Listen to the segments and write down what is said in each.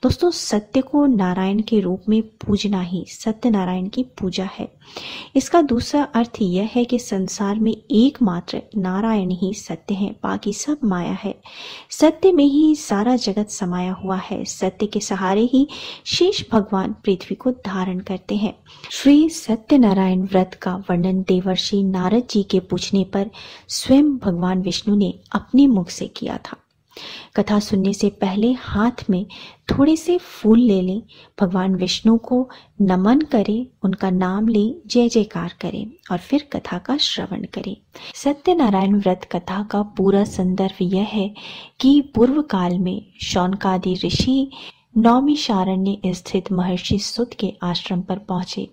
दोस्तों, सत्य को नारायण के रूप में पूजना ही सत्यनारायण की पूजा है। इसका दूसरा अर्थ यह है कि संसार में एकमात्र नारायण ही सत्य है, बाकी सब माया है। सत्य में ही सारा जगत समाया हुआ है। सत्य के सहारे ही शेष भगवान पृथ्वी को धारण करते हैं। श्री सत्यनारायण व्रत का वर्णन देवर्षि नारद जी के पूछने पर स्वयं भगवान विष्णु ने अपने मुख से किया था। कथा सुनने से पहले हाथ में थोड़े से फूल ले लें, भगवान विष्णु को नमन करें, उनका नाम लें, जय जयकार करें और फिर कथा का श्रवण करें। सत्यनारायण व्रत कथा का पूरा संदर्भ यह है कि पूर्व काल में शौनकादि ऋषि नौमिषारण्य स्थित महर्षि सुत के आश्रम पर पहुंचे।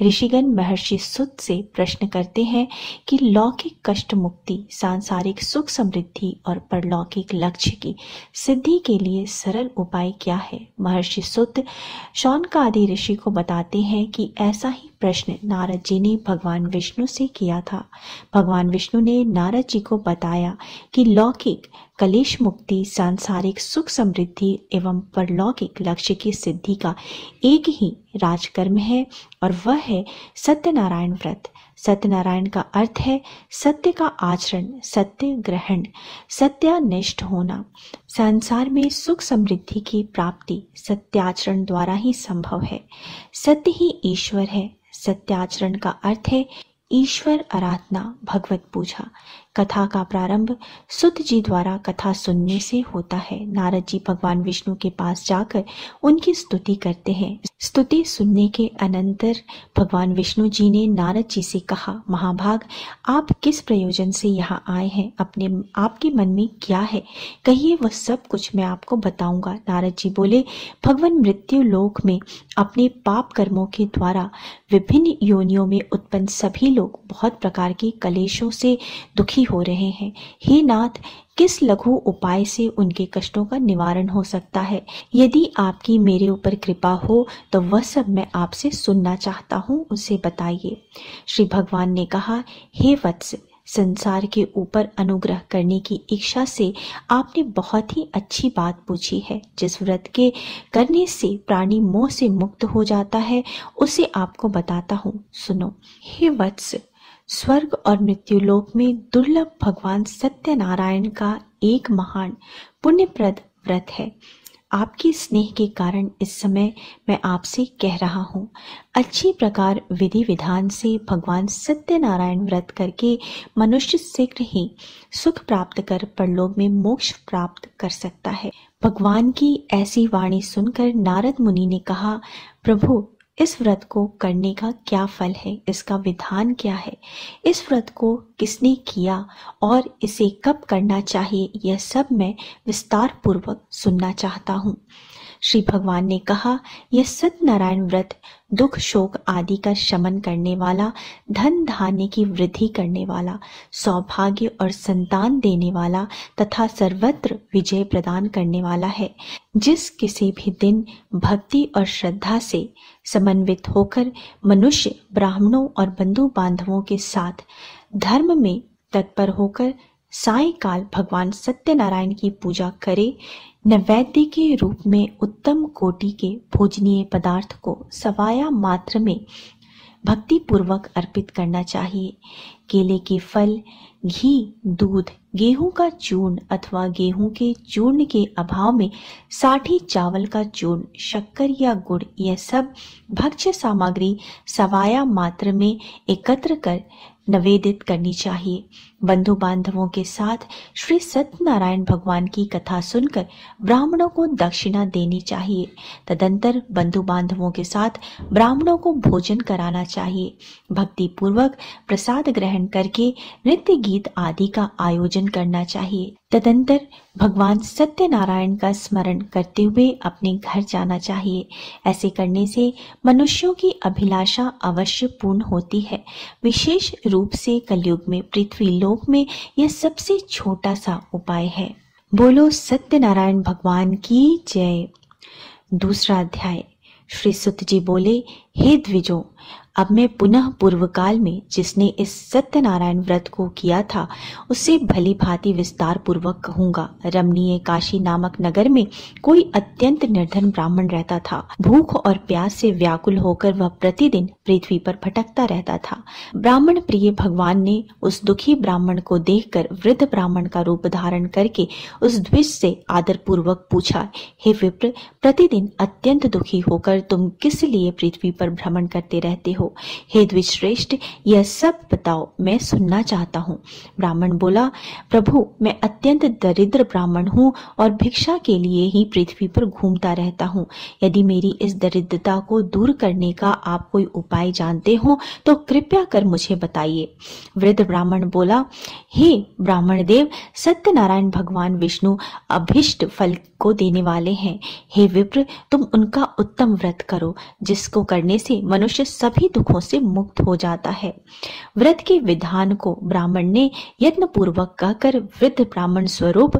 ऋषिगण महर्षि सुत से प्रश्न करते हैं कि लौकिक कष्ट मुक्ति, सांसारिक सुख समृद्धि और परलौकिक लक्ष्य की सिद्धि के लिए सरल उपाय क्या है। महर्षि सुत शौनकादि ऋषि को बताते हैं कि ऐसा ही प्रश्न नारद जी ने भगवान विष्णु से किया था। भगवान विष्णु ने नारद जी को बताया कि लौकिक कलेश मुक्ति, सांसारिक सुख समृद्धि एवं परलौकिक लक्ष्य की सिद्धि का एक ही राजकर्म है और वह है सत्यनारायण व्रत। सत्यनारायण का अर्थ है सत्य का आचरण, सत्य ग्रहण, सत्यानिष्ठ होना। संसार में सुख समृद्धि की प्राप्ति सत्याचरण द्वारा ही संभव है। सत्य ही ईश्वर है। सत्याचरण का अर्थ है ईश्वर आराधना, भगवत पूजा। कथा का प्रारंभ सुत जी द्वारा कथा सुनने से होता है। नारद जी भगवान विष्णु के पास जाकर उनकी स्तुति करते हैं। स्तुति सुनने के अनंतर भगवान विष्णु जी ने नारद जी से कहा, महाभाग, आप किस प्रयोजन से यहाँ आए हैं? आपके मन में क्या है? कहिए, वह सब कुछ मैं आपको बताऊंगा। नारद जी बोले, भगवान मृत्यु लोक में अपने पाप कर्मों के द्वारा विभिन्न योनियों में उत्पन्न सभी लोग बहुत प्रकार के कलेशों से दुखी हो रहे हैं। हे नाथ, किस लघु उपाय से उनके कष्टों का निवारण हो सकता है? यदि आपकी मेरे ऊपर कृपा हो तो वह सब मैं आपसे सुनना चाहता हूँ, उसे बताइए। श्री भगवान ने कहा, हे वत्स, संसार के ऊपर अनुग्रह करने की इच्छा से आपने बहुत ही अच्छी बात पूछी है। जिस व्रत के करने से प्राणी मोह से मुक्त हो जाता है उसे आपको बताता हूँ, सुनो। हे वत्स, स्वर्ग और मृत्युलोक में दुर्लभ भगवान सत्यनारायण का एक महान पुण्यप्रद व्रत है। आपके स्नेह के कारण इस समय मैं आपसे कह रहा हूँ। अच्छी प्रकार विधि विधान से भगवान सत्यनारायण व्रत करके मनुष्य शीघ्र ही सुख प्राप्त कर परलोक में मोक्ष प्राप्त कर सकता है। भगवान की ऐसी वाणी सुनकर नारद मुनि ने कहा, प्रभु, इस व्रत को करने का क्या फल है? इसका विधान क्या है? इस व्रत को किसने किया और इसे कब करना चाहिए? यह सब मैं विस्तार पूर्वक सुनना चाहता हूँ। श्री भगवान ने कहा, यह सत्यनारायण व्रत दुख शोक आदि का शमन करने वाला, धन धान्य की वृद्धि करने वाला, सौभाग्य और संतान देने वाला तथा सर्वत्र विजय प्रदान करने वाला है। जिस किसी भी दिन भक्ति और श्रद्धा से समन्वित होकर मनुष्य ब्राह्मणों और बंधु बांधवों के साथ धर्म में तत्पर होकर सायंकाल भगवान सत्यनारायण की पूजा करे, नैवेद्य के रूप में उत्तम कोटि के भोजनीय पदार्थ को सवाया मात्र में भक्ति पूर्वक अर्पित करना चाहिए। केले के फल, घी, दूध, गेहूं का चूर्ण अथवा गेहूं के चूर्ण के अभाव में साठी चावल का चूर्ण, शक्कर या गुड़, यह सब भक्ष्य सामग्री सवाया मात्र में एकत्र कर निवेदित करनी चाहिए। बंधु बांधवों के साथ श्री सत्यनारायण भगवान की कथा सुनकर ब्राह्मणों को दक्षिणा देनी चाहिए। तदंतर बंधु बांधवों के साथ ब्राह्मणों को भोजन कराना चाहिए। भक्ति पूर्वक प्रसाद ग्रहण करके नृत्य गीत आदि का आयोजन करना चाहिए। तदंतर भगवान सत्यनारायण का स्मरण करते हुए अपने घर जाना चाहिए। ऐसे करने से मनुष्यों की अभिलाषा अवश्य पूर्ण होती है। विशेष रूप से कलयुग में पृथ्वी लोक में यह सबसे छोटा सा उपाय है। बोलो सत्यनारायण भगवान की जय। दूसरा अध्याय। श्री सुत जी बोले, हे द्विजों, अब मैं पुनः पूर्व काल में जिसने इस सत्यनारायण व्रत को किया था उससे भली भांति विस्तार पूर्वक कहूंगा। रमणीय काशी नामक नगर में कोई अत्यंत निर्धन ब्राह्मण रहता था। भूख और प्यास से व्याकुल होकर वह प्रतिदिन पृथ्वी पर भटकता रहता था। ब्राह्मण प्रिय भगवान ने उस दुखी ब्राह्मण को देखकर वृद्ध ब्राह्मण का रूप धारण करके उस द्विज से आदर पूर्वक पूछा, हे विप्र, प्रतिदिन अत्यंत दुखी होकर तुम किस लिए पृथ्वी पर भ्रमण करते रहते हो? हे द्विजश्रेष्ठ, यह सब बताओ, मैं सुनना चाहता हूँ। ब्राह्मण बोला, प्रभु, मैं अत्यंत दरिद्र ब्राह्मण हूँ और भिक्षा के लिए ही पृथ्वी पर घूमता रहता हूँ। यदि मेरी इस दरिद्रता को दूर करने का आप कोई उपाय जानते हो तो कृपया कर मुझे बताइए। वृद्ध ब्राह्मण बोला, हे ब्राह्मण देव, सत्यनारायण भगवान विष्णु अभिष्ट फल को देने वाले हैं। हे विप्र, तुम उनका उत्तम व्रत करो, जिसको करने से मनुष्य सभी दुखों से मुक्त हो जाता है। व्रत के विधान को ब्राह्मण ने यत्न पूर्वक कहकर वृद्ध ब्राह्मण स्वरूप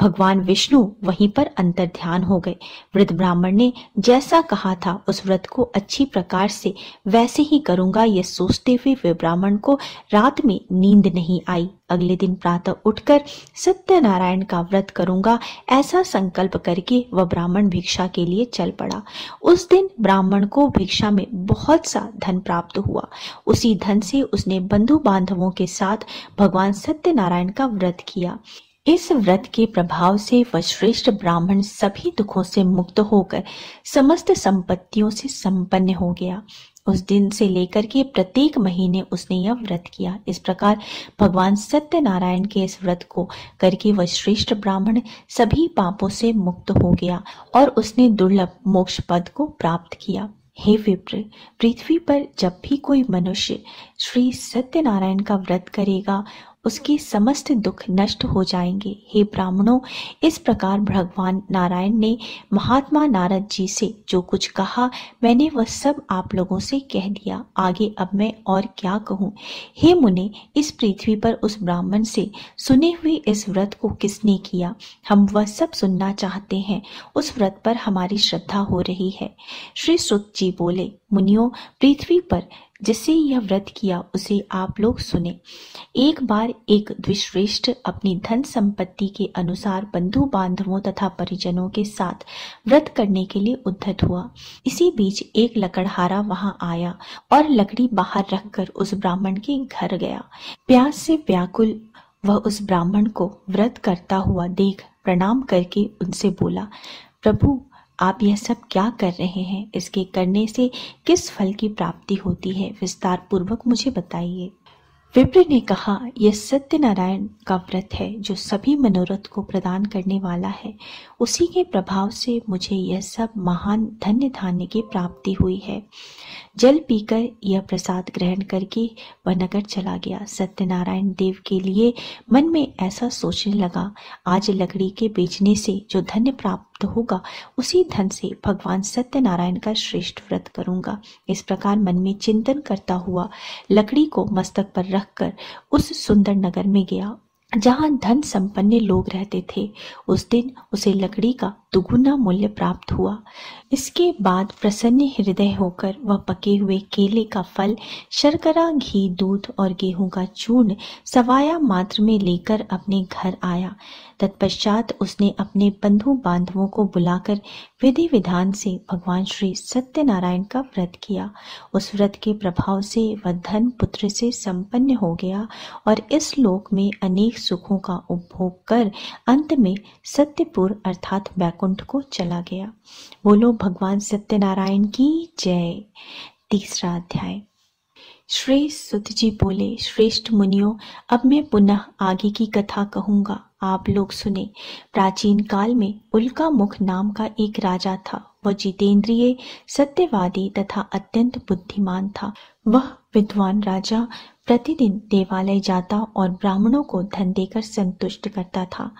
भगवान विष्णु वहीं पर अंतर ध्यान हो गए। वृद्ध ब्राह्मण ने जैसा कहा था उस व्रत को अच्छी प्रकार से वैसे ही करूंगा, यह सोचते हुए वे ब्राह्मण को रात में नींद नहीं आई। अगले दिन प्रातः उठकर सत्यनारायण का व्रत करूंगा, ऐसा संकल्प करके वह ब्राह्मण भिक्षा के लिए चल पड़ा। उस दिन ब्राह्मण को भिक्षा में बहुत सा धन प्राप्त हुआ। उसी धन से उसने बंधु बांधवों के साथ भगवान सत्यनारायण का व्रत किया। इस व्रत के प्रभाव से वह श्रेष्ठ ब्राह्मण सभी दुखों से मुक्त होकर समस्त संपत्तियों से संपन्न हो गया। उस दिन से लेकर के प्रत्येक महीने उसने यह व्रत किया। इस प्रकार भगवान सत्यनारायण के इस व्रत को करके वह श्रेष्ठ ब्राह्मण सभी पापों से मुक्त हो गया और उसने दुर्लभ मोक्ष पद को प्राप्त किया। हे विप्र, पृथ्वी पर जब भी कोई मनुष्य श्री सत्यनारायण का व्रत करेगा उसके समस्त दुख नष्ट हो जाएंगे। हे ब्राह्मणों, इस प्रकार भगवान नारायण ने महात्मा नारद जी से जो कुछ कहा मैंने वह सब आप लोगों से कह दिया। आगे अब मैं और क्या कहूँ। हे मुने, इस पृथ्वी पर उस ब्राह्मण से सुने हुए इस व्रत को किसने किया, हम वह सब सुनना चाहते हैं। उस व्रत पर हमारी श्रद्धा हो रही है। श्री सुत जी बोले, मुनियों, पृथ्वी पर जिससे यह व्रत किया उसे आप लोग सुने। एक बार एक द्विश्रेष्ठ अपनी धन संपत्ति के अनुसार बंधु बांधवों तथा परिजनों के साथ व्रत करने के लिए उद्धत हुआ। इसी बीच एक लकड़हारा वहां आया और लकड़ी बाहर रखकर उस ब्राह्मण के घर गया। प्यास से व्याकुल वह उस ब्राह्मण को व्रत करता हुआ देख प्रणाम करके उनसे बोला, प्रभु, आप यह सब क्या कर रहे हैं? इसके करने से किस फल की प्राप्ति होती है? विस्तार पूर्वक मुझे बताइए। विप्र ने कहा, यह सत्यनारायण का व्रत है जो सभी मनोरथ को प्रदान करने वाला है। उसी के प्रभाव से मुझे यह सब महान धन्य धान्य की प्राप्ति हुई है। जल पीकर यह प्रसाद ग्रहण करके वह नगर चला गया। सत्यनारायण देव के लिए मन में ऐसा सोचने लगा, आज लकड़ी के बेचने से जो धन्य प्राप्त होगा उसी धन से भगवान सत्यनारायण का श्रेष्ठ व्रत करूंगा। इस प्रकार मन में चिंतन करता हुआ लकड़ी को मस्तक पर रखकर उस सुंदर नगर में गया जहां धन संपन्न लोग रहते थे। उस दिन उसे लकड़ी का दुगुना मूल्य प्राप्त हुआ। इसके बाद प्रसन्न हृदय होकर वह पके हुए केले का फल, शर्करा, घी, दूध और गेहूं का चूर्ण सवाया मात्र में लेकर अपने घर आया। तत्पश्चात उसने अपने बंधु बांधवों को बुलाकर विधि विधान से भगवान श्री सत्यनारायण का व्रत किया। उस व्रत के प्रभाव से वह धन पुत्र से संपन्न हो गया और इस लोक में अनेक सुखों का उपभोग कर अंत में सत्यपुर अर्थात बैकुंठ को चला गया। बोलो भगवान सत्यनारायण की जय। तीसरा अध्याय। श्री सुत जी बोले, श्रेष्ठ मुनियों, अब मैं पुनः आगे की कथा कहूंगा, आप लोग सुने। प्राचीन काल में उल्का मुख नाम का एक राजा था। वह जितेंद्रिय, सत्यवादी तथा अत्यंत बुद्धिमान था। वह विद्वान राजा प्रतिदिन देवालय जाता और ब्राह्मणों को धन देकर संतुष्ट करता था।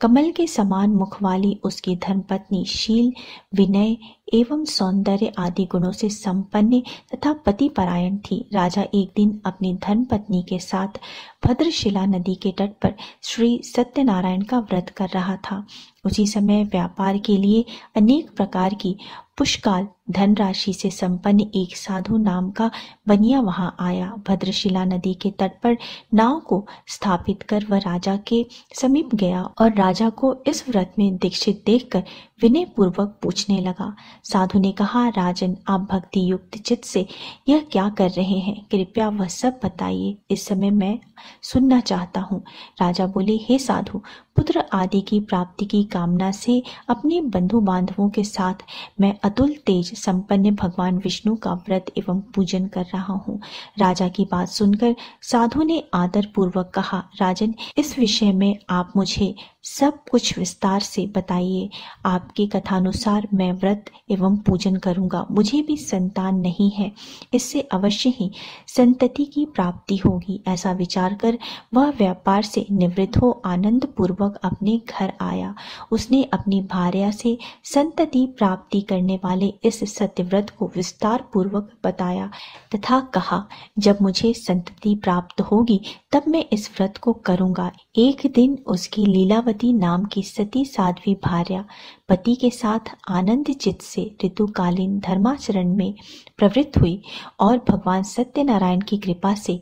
कमल के समान मुख वाली उसकी धर्मपत्नी शील, विनय एवं सौंदर्य आदि गुणों से संपन्न तथा पतिपरायण थी। राजा एक दिन अपनी धर्मपत्नी के साथ भद्रशिला नदी के तट पर श्री सत्यनारायण का व्रत कर रहा था। उसी समय व्यापार के लिए अनेक प्रकार की पुष्कल धनराशि से संपन्न एक साधु नाम का बनिया वहां आया। भद्रशिला नदी के तट पर नाव को स्थापित कर वह राजा के समीप गया और राजा को इस व्रत में दीक्षित देखकर विनय पूर्वक पूछने लगा। साधु ने कहा, राजन, आप भक्ति युक्त चित्त से यह क्या कर रहे हैं? कृपया वह सब बताइए, इस समय मैं सुनना चाहता हूँ। राजा बोले, हे साधु, पुत्र आदि की प्राप्ति की कामना से अपने बंधु बांधवों के साथ मैं अतुल तेज संपन्न भगवान विष्णु का व्रत एवं पूजन कर रहा हूँ। राजा की बात सुनकर साधु ने आदर पूर्वक कहा, राजन, इस विषय में आप मुझे सब कुछ विस्तार से बताइए। आपके कथानुसार मैं व्रत एवं पूजन करूंगा। मुझे भी संतान नहीं है, इससे अवश्य ही संतति की प्राप्ति होगी। ऐसा विचार कर वह व्यापार से निवृत्त हो आनंद पूर्वक अपने घर आया। उसने अपनी भार्या से संतति प्राप्ति करने वाले इस सत्यव्रत को विस्तार पूर्वक बताया तथा कहा, जब मुझे संतति प्राप्त होगी तब मैं इस व्रत को करूंगा। एक दिन उसकी लीलावती नाम की सती साध्वी भार्या पति के साथ आनंद चित्त से ऋतुकालीन धर्माचरण में प्रवृत्त हुई और भगवान सत्यनारायण की कृपा से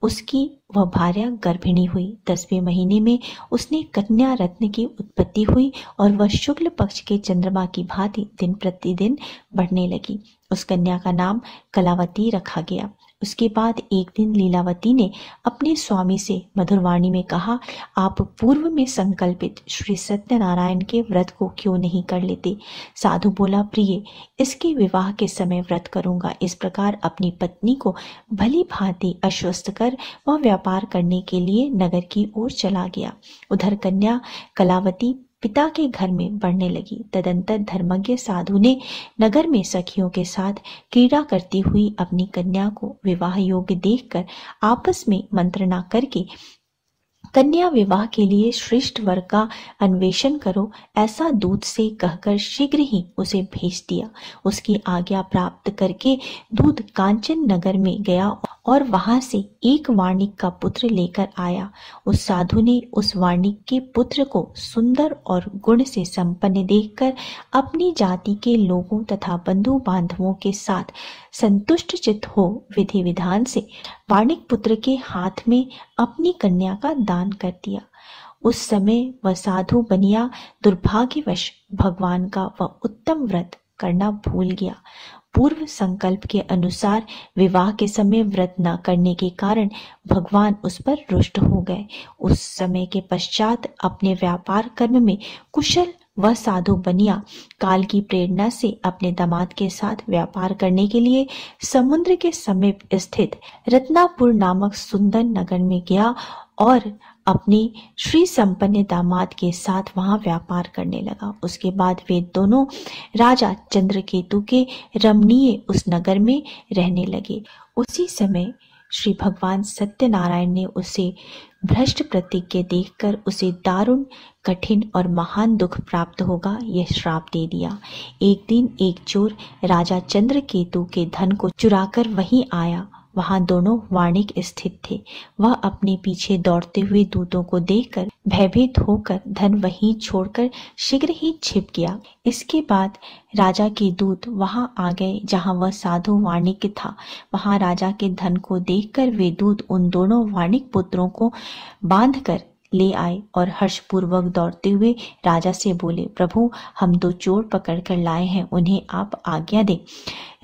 उसकी वह भार्या गर्भिणी हुई। 10वें महीने में उसने कन्या रत्न की उत्पत्ति हुई और वह शुक्ल पक्ष के चंद्रमा की भांति दिन प्रतिदिन बढ़ने लगी। उस कन्या का नाम कलावती रखा गया। उसके बाद एक दिन लीलावती ने अपने स्वामी से मधुरवाणी में कहा, आप पूर्व में संकल्पित श्री सत्यनारायण के व्रत को क्यों नहीं कर लेते? साधु बोला, प्रिय, इसके विवाह के समय व्रत करूंगा। इस प्रकार अपनी पत्नी को भली भांति आश्वस्त कर वह व्यापार करने के लिए नगर की ओर चला गया। उधर कन्या कलावती पिता के घर में बढ़ने लगी। तदंतर धर्मज्ञ साधु ने नगर में सखियों के साथ क्रीड़ा करती हुई अपनी कन्या को विवाह योग्य देखकर आपस में मंत्रणा करके कन्या विवाह के लिए श्रेष्ठ वर का अन्वेषण करो, ऐसा दूत से कहकर शीघ्र ही उसे भेज दिया। उसकी आज्ञा प्राप्त करके दूत कांचन नगर में गया और वहां से एक वाणिक का पुत्र लेकर आया। उस साधु ने उस वाणिक के पुत्र को सुंदर और गुण से संपन्न देखकर अपनी जाति के लोगों तथा बंधु बांधवों के साथ संतुष्ट चित्त हो विधि विधान से वाणिक पुत्र के हाथ में अपनी कन्या का दान कर दिया। उस समय वह साधु बनिया दुर्भाग्यवश भगवान का वह उत्तम व्रत करना भूल गया। पूर्व संकल्प के अनुसार विवाह के समय व्रत न करने के कारण भगवान उस पर रुष्ट हो गए। उस समय के पश्चात अपने व्यापार कर्म में कुशल वह साधु बनिया काल की प्रेरणा से अपने दामाद के साथ व्यापार करने के लिए समुद्र के समीप स्थित रत्नापुर नामक सुंदर नगर में गया और अपने श्री संपन्न दामाद के साथ वहां व्यापार करने लगा। उसके बाद वे दोनों राजा चंद्रकेतु के रमणीय उस नगर में रहने लगे। उसी समय श्री भगवान सत्यनारायण ने उसे भ्रष्ट प्रतिज्ञा देखकर उसे दारुण, कठिन और महान दुख प्राप्त होगा यह श्राप दे दिया। एक दिन एक चोर राजा चंद्रकेतु के धन को चुराकर वहीं आया। वहां दोनों वाणिक स्थित थे। वह अपने पीछे दौड़ते हुए दूतों को देखकर भयभीत होकर धन वहीं छोड़कर शीघ्र ही छिप गया। इसके बाद राजा के दूत वहां आ गए जहां वह साधु वाणिक था। वहां राजा के धन को देखकर वे दूत उन दोनों वाणिक पुत्रों को बांधकर ले आए और हर्षपूर्वक दौड़ते हुए राजा से बोले, प्रभु, हम 2 चोर पकड़कर लाए हैं, उन्हें आप आज्ञा दें।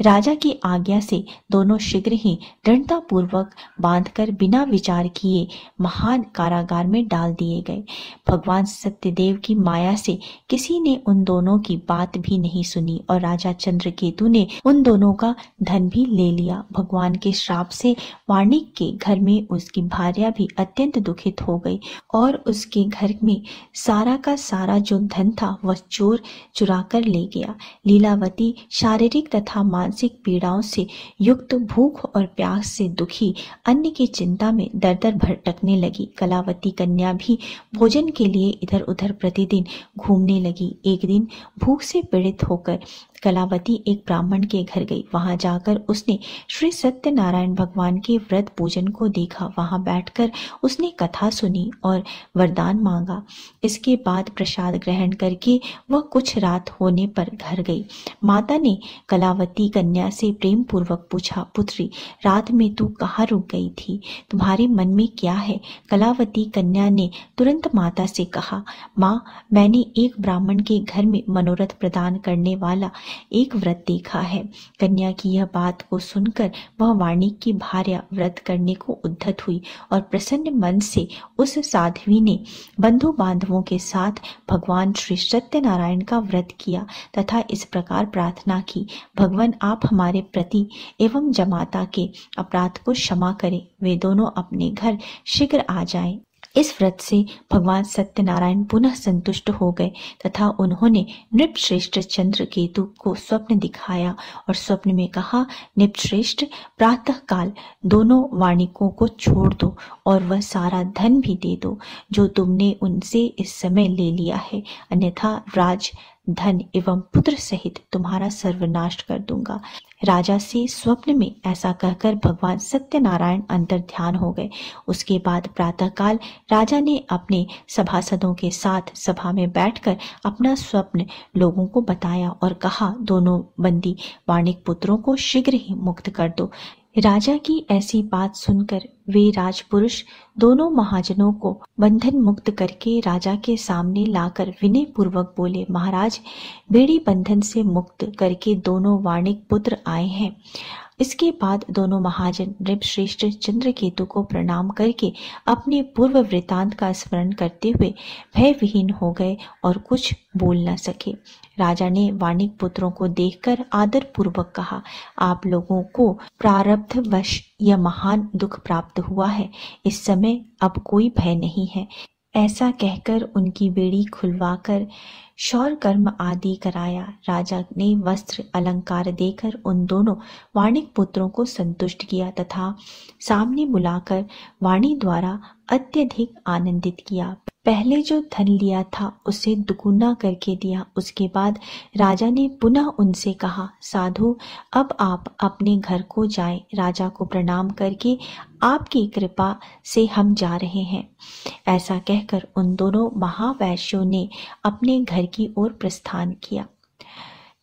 राजा की आज्ञा से दोनों शीघ्र ही दृढ़ता पूर्वक बांधकर बिना विचार किए महान कारागार में डाल दिए गए। भगवान सत्यदेव की माया से किसी ने उन दोनों की बात भी नहीं सुनी और राजा चंद्रकेतु ने उन दोनों का धन भी ले लिया। भगवान के श्राप से वाणिक के घर में उसकी भार्या भी अत्यंत दुखित हो गई और उसके घर में सारा का सारा जो धन था वह चोर चुरा कर ले गया। लीलावती शारीरिक तथा मानसिक पीड़ाओं से युक्त, भूख और प्यास से दुखी, अन्न की चिंता में दर दर भटकने लगी। कलावती कन्या भी भोजन के लिए इधर उधर प्रतिदिन घूमने लगी। एक दिन भूख से पीड़ित होकर कलावती एक ब्राह्मण के घर गई। वहां जाकर उसने श्री सत्यनारायण भगवान के व्रत पूजन को देखा। वहां बैठकर उसने कथा सुनी और वरदान मांगा। इसके बाद प्रसाद ग्रहण करके वह कुछ रात होने पर घर गई। माता ने कलावती कन्या से प्रेम पूर्वक पूछा, पुत्री, रात में तू कहाँ रुक गई थी? तुम्हारे मन में क्या है? कलावती कन्या ने तुरंत माता से कहा, माँ, मैंने एक ब्राह्मण के घर में मनोरथ प्रदान करने वाला एक व्रत देखा है। कन्या की यह बात को सुनकर वह वाणिक की भार्या व्रत करने को उद्धत हुई और प्रसन्न मन से उस साध्वी ने बंधु बांधवों के साथ भगवान श्री सत्यनारायण का व्रत किया तथा इस प्रकार प्रार्थना की, भगवान आप हमारे प्रति एवं जमाता के अपराध को क्षमा करें, वे दोनों अपने घर शीघ्र आ जाएं। इस व्रत से भगवान सत्यनारायण पुनः संतुष्ट हो गए तथा उन्होंने नृपश्रेष्ठ चंद्रकेतु को स्वप्न दिखाया और स्वप्न में कहा, नृपश्रेष्ठ, प्रातः काल दोनों वाणिकों को छोड़ दो और वह सारा धन भी दे दो जो तुमने उनसे इस समय ले लिया है, अन्यथा राज, धन एवं पुत्र सहित तुम्हारा सर्वनाश कर दूंगा। राजा से स्वप्न में ऐसा कहकर भगवान सत्यनारायण अंतर ध्यान हो गए। उसके बाद प्रातःकाल राजा ने अपने सभासदों के साथ सभा में बैठकर अपना स्वप्न लोगों को बताया और कहा, दोनों बंदी वाणिक पुत्रों को शीघ्र ही मुक्त कर दो। राजा की ऐसी बात सुनकर वे राजपुरुष दोनों महाजनों को बंधन मुक्त करके राजा के सामने लाकर विनय पूर्वक बोले, महाराज, बेड़ी बंधन से मुक्त करके दोनों वाणिक पुत्र आए हैं। इसके बाद दोनों महाजन नृपश्रेष्ठ चंद्रकेतु को प्रणाम करके अपने पूर्व वृतांत का स्मरण करते हुए भय विहीन हो गए और कुछ बोल न सके। राजा ने वाणिक पुत्रों को देखकर आदर पूर्वक कहा, आप लोगों को प्रारब्धवश यह महान दुख प्राप्त हुआ है, इस समय अब कोई भय नहीं है। ऐसा कहकर उनकी बेड़ी खुलवाकर शौर कर्म आदि कराया। राजा ने वस्त्र अलंकार देकर उन दोनों वाणिक पुत्रों को संतुष्ट किया तथा सामने बुलाकर वाणी द्वारा अत्यधिक आनंदित किया। पहले जो धन लिया था उसे दुगुना करके दिया। उसके बाद राजा ने पुनः उनसे कहा, साधु, अब आप अपने घर को जाएं। राजा को प्रणाम करके आपकी कृपा से हम जा रहे हैं। ऐसा कहकर उन दोनों महावैश्यों ने अपने घर की ओर प्रस्थान किया।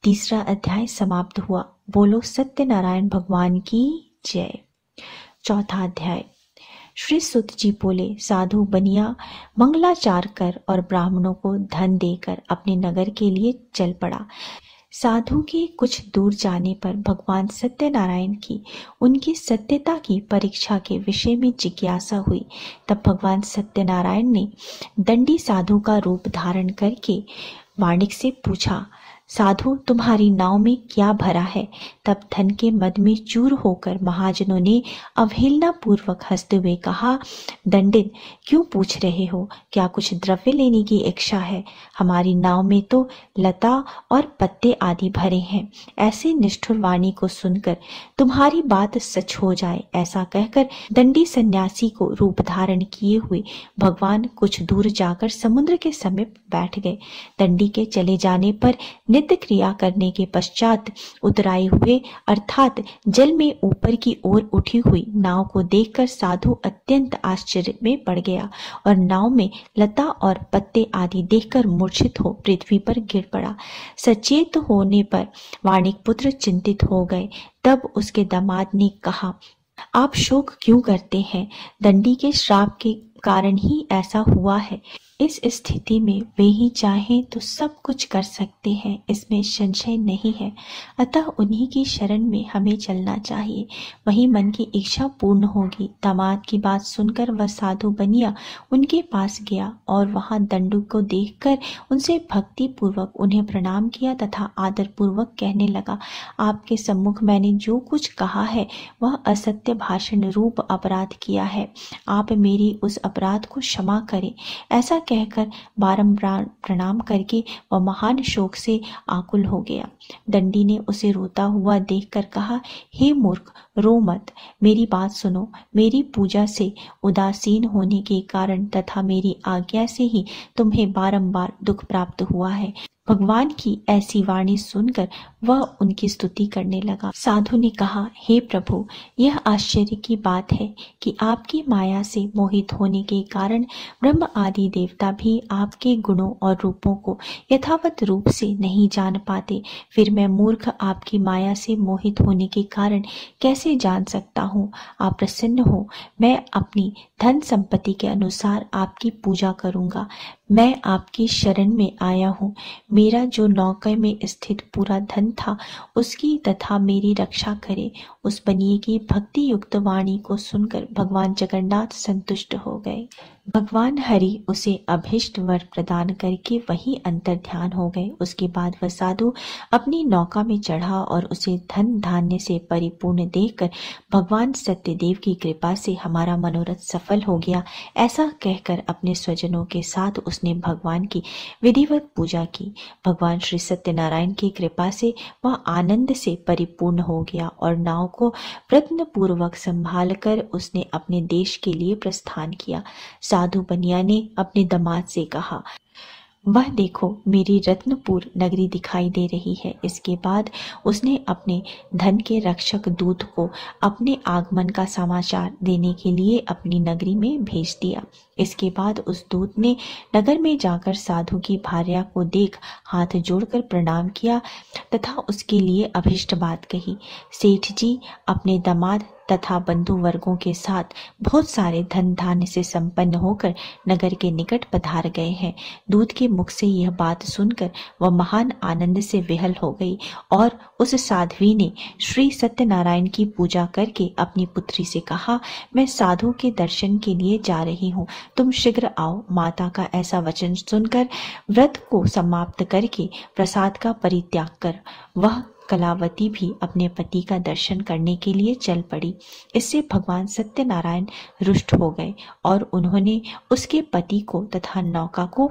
तीसरा अध्याय समाप्त हुआ। बोलो सत्यनारायण भगवान की जय। चौथा अध्याय। श्री सुत जी बोले, साधु बनिया मंगलाचार कर और ब्राह्मणों को धन देकर अपने नगर के लिए चल पड़ा। साधु के कुछ दूर जाने पर भगवान सत्यनारायण की उनकी सत्यता की परीक्षा के विषय में जिज्ञासा हुई। तब भगवान सत्यनारायण ने दंडी साधु का रूप धारण करके वाणिक से पूछा, साधु, तुम्हारी नाव में क्या भरा है? तब धन के मद में चूर होकर महाजनों ने अवहेलना पूर्वक हंसते हुए कहा, दंडित, क्यों पूछ रहे हो? क्या कुछ द्रव्य लेने की इच्छा है? हमारी नाव में तो लता और पत्ते आदि भरे हैं। ऐसे निष्ठुर वाणी को सुनकर तुम्हारी बात सच हो जाए। ऐसा कहकर दंडी सन्यासी को रूप धारण किए हुए भगवान कुछ दूर जाकर समुद्र के समीप बैठ गए। दंडी के चले जाने पर नित्य क्रिया करने के पश्चात उतराए हुए अर्थात जल में ऊपर की ओर उठी हुई नाव को देखकर साधु अत्यंत आश्चर्य में पड़ गया और नाव में लता और पत्ते आदि देखकर मूर्छित हो पृथ्वी पर गिर पड़ा। सचेत होने पर वाणिक पुत्र चिंतित हो गए। तब उसके दामाद ने कहा, आप शोक क्यों करते हैं? दंडी के श्राप के कारण ही ऐसा हुआ है। इस स्थिति में वे ही चाहें तो सब कुछ कर सकते हैं, इसमें संशय नहीं है। अतः उन्हीं की शरण में हमें चलना चाहिए, वही मन की इच्छा पूर्ण होगी। दामाद की बात सुनकर वह साधु बनिया उनके पास गया और वहां दंडू को देखकर उनसे भक्ति पूर्वक उन्हें प्रणाम किया तथा आदर पूर्वक कहने लगा, आपके सम्मुख मैंने जो कुछ कहा है वह असत्य भाषण रूप अपराध किया है, आप मेरी उस अपराध को क्षमा करें। ऐसा कहकर बारंबार प्रणाम करके वह महान शोक से आकुल हो गया। दंडी ने उसे रोता हुआ देखकर कहा, हे मूर्ख, रो मत, मेरी बात सुनो। मेरी पूजा से उदासीन होने के कारण तथा मेरी आज्ञा से ही तुम्हें बारंबार दुख प्राप्त हुआ है। भगवान की ऐसी वाणी सुनकर वह उनकी स्तुति करने लगा। साधु ने कहा, हे प्रभु, यह आश्चर्य की बात है कि आपकी माया से मोहित होने के कारण ब्रह्म आदि देवता भी आपके गुणों और रूपों को यथावत रूप से नहीं जान पाते। फिर मैं मूर्ख आपकी माया से मोहित होने के कारण कैसे जान सकता हूँ? आप प्रसन्न हो, मैं अपनी धन संपत्ति के अनुसार आपकी पूजा करूंगा। मैं आपकी शरण में आया हूँ। मेरा जो नौका में स्थित पूरा धन था उसकी तथा मेरी रक्षा करे। उस बनिए की भक्ति युक्त वाणी को सुनकर भगवान जगन्नाथ संतुष्ट हो गए। भगवान हरि उसे अभिष्ट वर प्रदान करके वही अंतर ध्यान हो गए। उसके बाद वह साधु अपनी नौका में चढ़ा और उसे धन धान्य से परिपूर्ण देखकर भगवान सत्यदेव की कृपा से हमारा मनोरथ सफल हो गया, ऐसा कहकर अपने स्वजनों के साथ उसने भगवान की विधिवत पूजा की। भगवान श्री सत्यनारायण की कृपा से वह आनंद से परिपूर्ण हो गया और नाव को प्रयत्न पूर्वक संभाल कर उसने अपने देश के लिए प्रस्थान किया। साधु बनिया ने अपने दामाद से कहा, वह देखो, मेरी रत्नपुर नगरी दिखाई दे रही है। इसके बाद उसने अपने धन के रक्षक दूत को अपने आगमन का समाचार देने के लिए अपनी नगरी में भेज दिया। इसके बाद उस दूत ने नगर में जाकर साधु की भार्या को देख हाथ जोड़कर प्रणाम किया तथा उसके लिए अभिष्ट बात कही। सेठ जी अपने दामाद तथा बंधु वर्गों के साथ बहुत सारे धन धान्य से संपन्न होकर नगर के निकट पधार गए हैं। दूत के मुख से यह बात सुनकर वह महान आनंद से विहल हो गई और उस साध्वी ने श्री सत्यनारायण की पूजा करके अपनी पुत्री से कहा, मैं साधु के दर्शन के लिए जा रही हूँ, तुम शीघ्र आओ। माता का ऐसा वचन सुनकर व्रत को समाप्त करके प्रसाद का परित्याग कर वह कलावती भी अपने पति का दर्शन करने के लिए चल पड़ी। इससे भगवान सत्यनारायण रुष्ट हो गए और उन्होंने उसके पति को तथा नौका को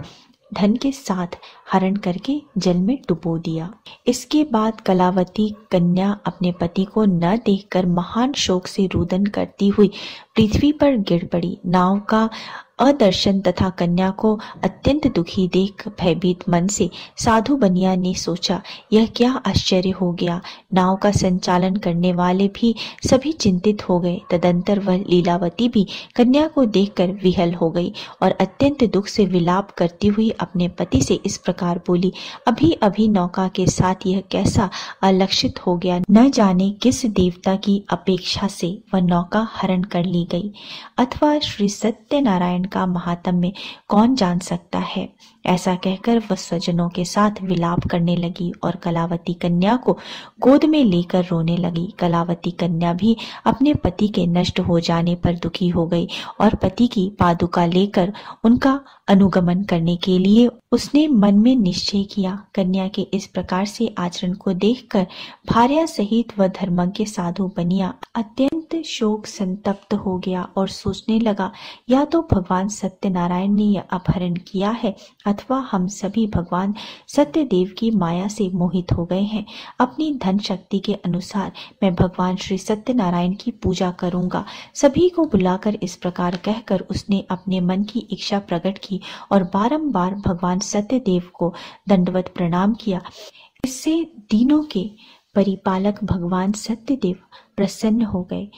धन के साथ हरण करके जल में डुबो दिया। इसके बाद कलावती कन्या अपने पति को न देखकर महान शोक से रुदन करती हुई पृथ्वी पर गिर पड़ी। नाव का अदर्शन तथा कन्या को अत्यंत दुखी देख भयभीत मन से साधु बनिया ने सोचा, यह क्या आश्चर्य हो गया। नाव का संचालन करने वाले भी सभी चिंतित हो गए। तदंतर वह लीलावती भी कन्या को देखकर विहल हो गई और अत्यंत दुख से विलाप करती हुई अपने पति से इस प्रकार बोली, अभी अभी नौका के साथ यह कैसा अलक्षित हो गया, न जाने किस देवता की अपेक्षा से वह नौका हरण कर ली गई, अथवा श्री सत्यनारायण का महात्म्य कौन जान सकता है। ऐसा कहकर वह स्वजनों के साथ विलाप करने लगी और कलावती कन्या को गोद में लेकर रोने लगी। कलावती कन्या भी अपने पति के नष्ट हो जाने पर दुखी हो गई और पति की पादुका लेकर उनका अनुगमन करने के लिए उसने मन में निश्चय किया। कन्या के इस प्रकार से आचरण को देखकर भार्या सहित वह धर्मज्ञ साधु बनिया अत्यंत शोक संतप्त हो गया और सोचने लगा, या तो भगवान सत्यनारायण ने यह अपहरण किया है अथवा हम सभी भगवान सत्यदेव की माया से मोहित हो गए हैं। अपनी धन शक्ति के अनुसार मैं भगवान श्री सत्यनारायण की पूजा करूंगा। सभी को बुलाकर इस प्रकार कहकर उसने अपने मन की इच्छा प्रकट की और बारंबार भगवान सत्यदेव को दंडवत प्रणाम किया। इससे तीनों के परिपालक भगवान सत्यदेव प्रसन्न हो गए।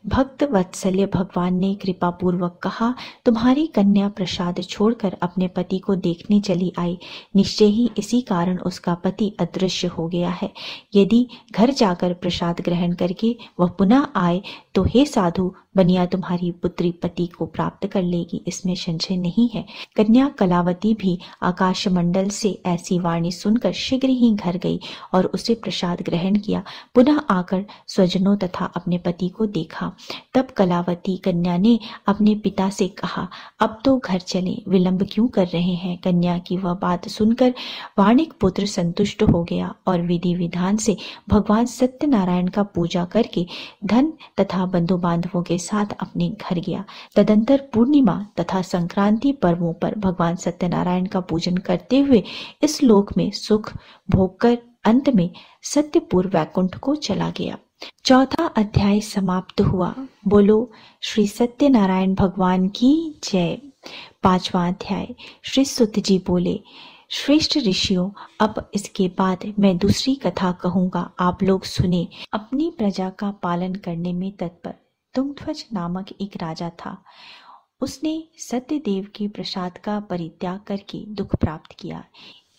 भक्त वत्सल्य भगवान ने कृपा पूर्वक कहा, तुम्हारी कन्या प्रसाद छोड़कर अपने पति को देखने चली आई। निश्चय ही इसी कारण उसका पति अदृश्य हो गया है। यदि घर जाकर प्रसाद ग्रहण करके वह पुनः आए तो हे साधु, बनिया तुम्हारी पुत्री पति को प्राप्त कर लेगी, इसमें संशय नहीं है। कन्या कलावती भी आकाशमंडल से ऐसी वाणी सुनकर शीघ्र ही घर गई और उसे प्रसाद ग्रहण किया। पुनः आकर स्वजनों तथा अपने पति को देखा। तब कलावती कन्या ने अपने पिता से कहा, अब तो घर चलें, विलंब क्यों कर रहे हैं। कन्या की वह बात सुनकर वाणिक पुत्र संतुष्ट हो गया और विधि विधान से भगवान सत्यनारायण का पूजा करके धन तथा बंधु बांधवों के साथ अपने घर गया। तदंतर पूर्णिमा तथा संक्रांति पर्वों पर भगवान सत्यनारायण का पूजन करते हुए इस लोक में सुख भोग कर अंत में सत्यपुर वैकुंठ को चला गया। चौथा अध्याय समाप्त हुआ। बोलो श्री सत्यनारायण भगवान की जय। पांचवा अध्याय। श्री सुत जी बोले, श्रेष्ठ ऋषियों, अब इसके बाद मैं दूसरी कथा कहूंगा, आप लोग सुने। अपनी प्रजा का पालन करने में तत्पर तुंगध्वज नामक एक राजा था। उसने सत्यदेव के प्रसाद का परित्याग करके दुख प्राप्त किया।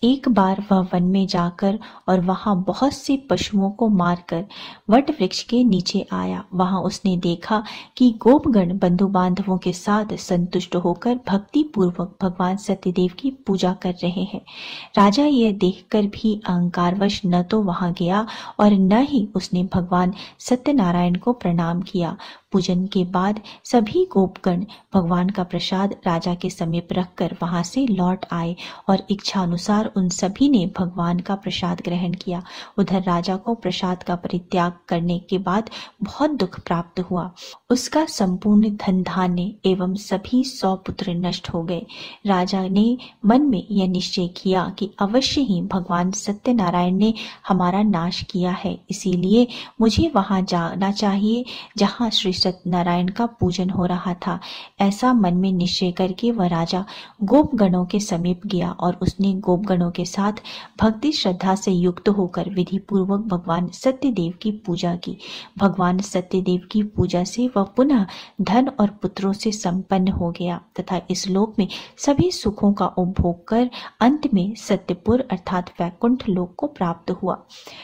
एक बार वह वन में जाकर और वहां बहुत से पशुओं को मारकर वट वृक्ष के नीचे आया। वहां उसने देखा कि गोपगण बंधु बांधवों के साथ संतुष्ट होकर भक्ति पूर्वक भगवान सत्यदेव की पूजा कर रहे हैं। राजा यह देखकर भी अहंकारवश न तो वहां गया और न ही उसने भगवान सत्यनारायण को प्रणाम किया। पूजन के बाद सभी गोपगण भगवान का प्रसाद राजा के समीप रखकर वहां से लौट आए और इच्छानुसार उन सभी ने भगवान का प्रसाद ग्रहण किया। उधर राजा को प्रसाद का परित्याग करने के बाद बहुत दुख प्राप्त हुआ। उसका संपूर्ण धन धान्य एवं सभी 100 पुत्र नष्ट हो गए। राजा ने मन में यह निश्चय किया कि अवश्य ही भगवान सत्यनारायण ने हमारा नाश किया है, इसीलिए मुझे वहां जाना चाहिए जहां श्री सत्यनारायण का पूजन हो रहा था। ऐसा मन में निश्चय करके वह राजा गोपगणों के समीप गया और उसने गोपगणों के साथ भक्ति श्रद्धा से युक्त होकर विधि पूर्वक भगवान सत्यदेव की पूजा की। भगवान सत्यदेव की पूजा से वह पुनः धन और पुत्रों से संपन्न हो गया तथा इस लोक में सभी सुखों का उपभोग कर अंत में सत्यपुर अर्थात वैकुंठ लोक को प्राप्त हुआ।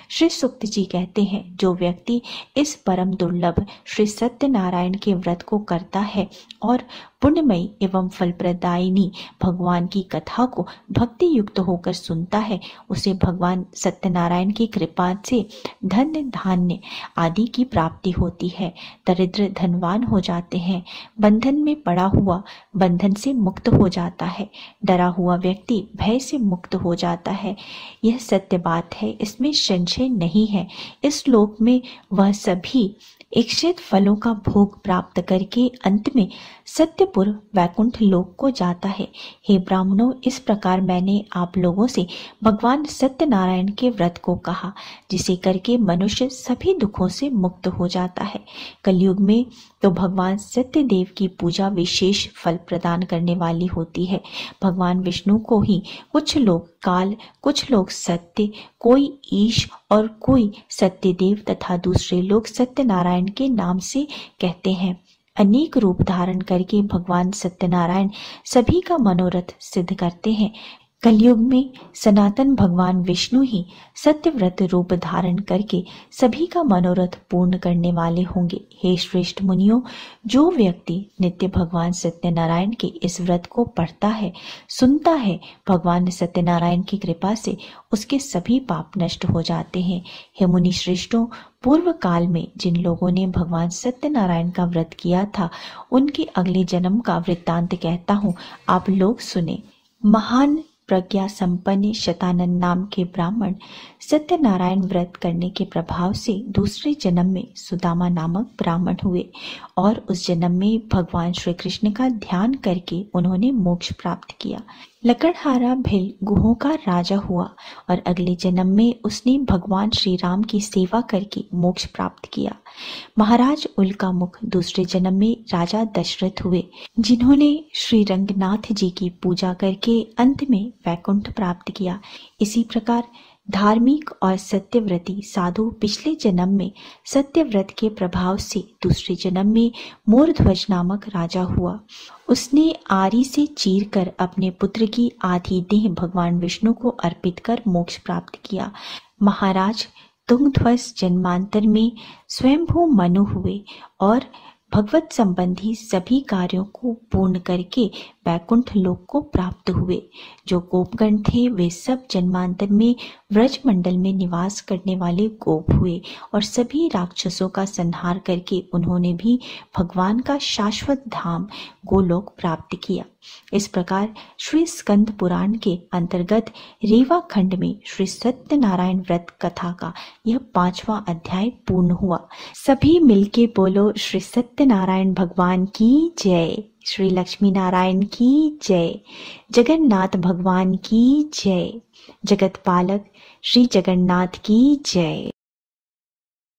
श्री सुक्त जी कहते हैं, जो व्यक्ति इस परम दुर्लभ श्री सत्यनारायण के व्रत को करता है और पुण्यमयी एवं फलप्रदायिनी भगवान की कथा को भक्ति युक्त होकर सुनता है, उसे भगवान सत्यनारायण की कृपा से धन धान्य आदि की प्राप्ति होती है। दरिद्र धनवान हो जाते हैं, बंधन में पड़ा हुआ बंधन से मुक्त हो जाता है, डरा हुआ व्यक्ति भय से मुक्त हो जाता है। यह सत्य बात है, इसमें संशय नहीं है। इस लोक में वह सभी इच्छित फलों का भोग प्राप्त करके अंत में सत्यपुर वैकुंठ लोक को जाता है। हे ब्राह्मणों, इस प्रकार मैंने आप लोगों से भगवान सत्यनारायण के व्रत को कहा, जिसे करके मनुष्य सभी दुखों से मुक्त हो जाता है। कलयुग में तो भगवान सत्यदेव की पूजा विशेष फल प्रदान करने वाली होती है। भगवान विष्णु को ही कुछ लोग काल, कुछ लोग सत्य, कोई ईश और कोई सत्यदेव तथा दूसरे लोग सत्यनारायण के नाम से कहते हैं। अनेक रूप धारण करके भगवान सत्यनारायण सभी का मनोरथ सिद्ध करते हैं। कलयुग में सनातन भगवान विष्णु ही सत्यव्रत रूप धारण करके सभी का मनोरथ पूर्ण करने वाले होंगे। हे श्रेष्ठ मुनियों, जो व्यक्ति नित्य भगवान सत्यनारायण के इस व्रत को पढ़ता है, सुनता है, भगवान सत्यनारायण की कृपा से उसके सभी पाप नष्ट हो जाते हैं। हे मुनि श्रेष्ठों, पूर्व काल में जिन लोगों ने भगवान सत्यनारायण का व्रत किया था, उनके अगले जन्म का वृत्तांत कहता हूँ, आप लोग सुने। महान प्रज्ञा संपन्न शतानंद नाम के ब्राह्मण सत्यनारायण व्रत करने के प्रभाव से दूसरे जन्म में सुदामा नामक ब्राह्मण हुए और उस जन्म में भगवान श्री कृष्ण का ध्यान करके उन्होंने मोक्ष प्राप्त किया। लकड़हारा भिल गुहों का राजा हुआ और अगले जन्म में उसने भगवान श्री राम की सेवा करके मोक्ष प्राप्त किया। महाराज उल्कामुख दूसरे जन्म में राजा दशरथ हुए, जिन्होंने श्री रंगनाथ जी की पूजा करके अंत में वैकुंठ प्राप्त किया। इसी प्रकार धार्मिक और सत्यव्रती साधु पिछले जन्म में सत्यव्रत के प्रभाव से दूसरे जन्म में मोरध्वज नामक राजा हुआ। उसने आरी से चीरकर अपने पुत्र की आधी देह भगवान विष्णु को अर्पित कर मोक्ष प्राप्त किया। महाराज तुंगध्वज जन्मांतर में स्वयंभू मनु हुए और भगवत संबंधी सभी कार्यों को पूर्ण करके वैकुंठ लोक को प्राप्त हुए। जो गोपगण थे वे सब जन्मांतर में व्रजमंडल में निवास करने वाले गोप हुए और सभी राक्षसों का संहार करके उन्होंने भी भगवान का शाश्वत धाम गोलोक प्राप्त किया। इस प्रकार श्री स्कंद पुराण के अंतर्गत रेवा खंड में श्री सत्यनारायण व्रत कथा का यह 5वां अध्याय पूर्ण हुआ। सभी मिलके बोलो श्री सत्यनारायण भगवान की जय, श्री लक्ष्मी नारायण की जय, जगन्नाथ भगवान की जय, जगत पालक श्री जगन्नाथ की जय।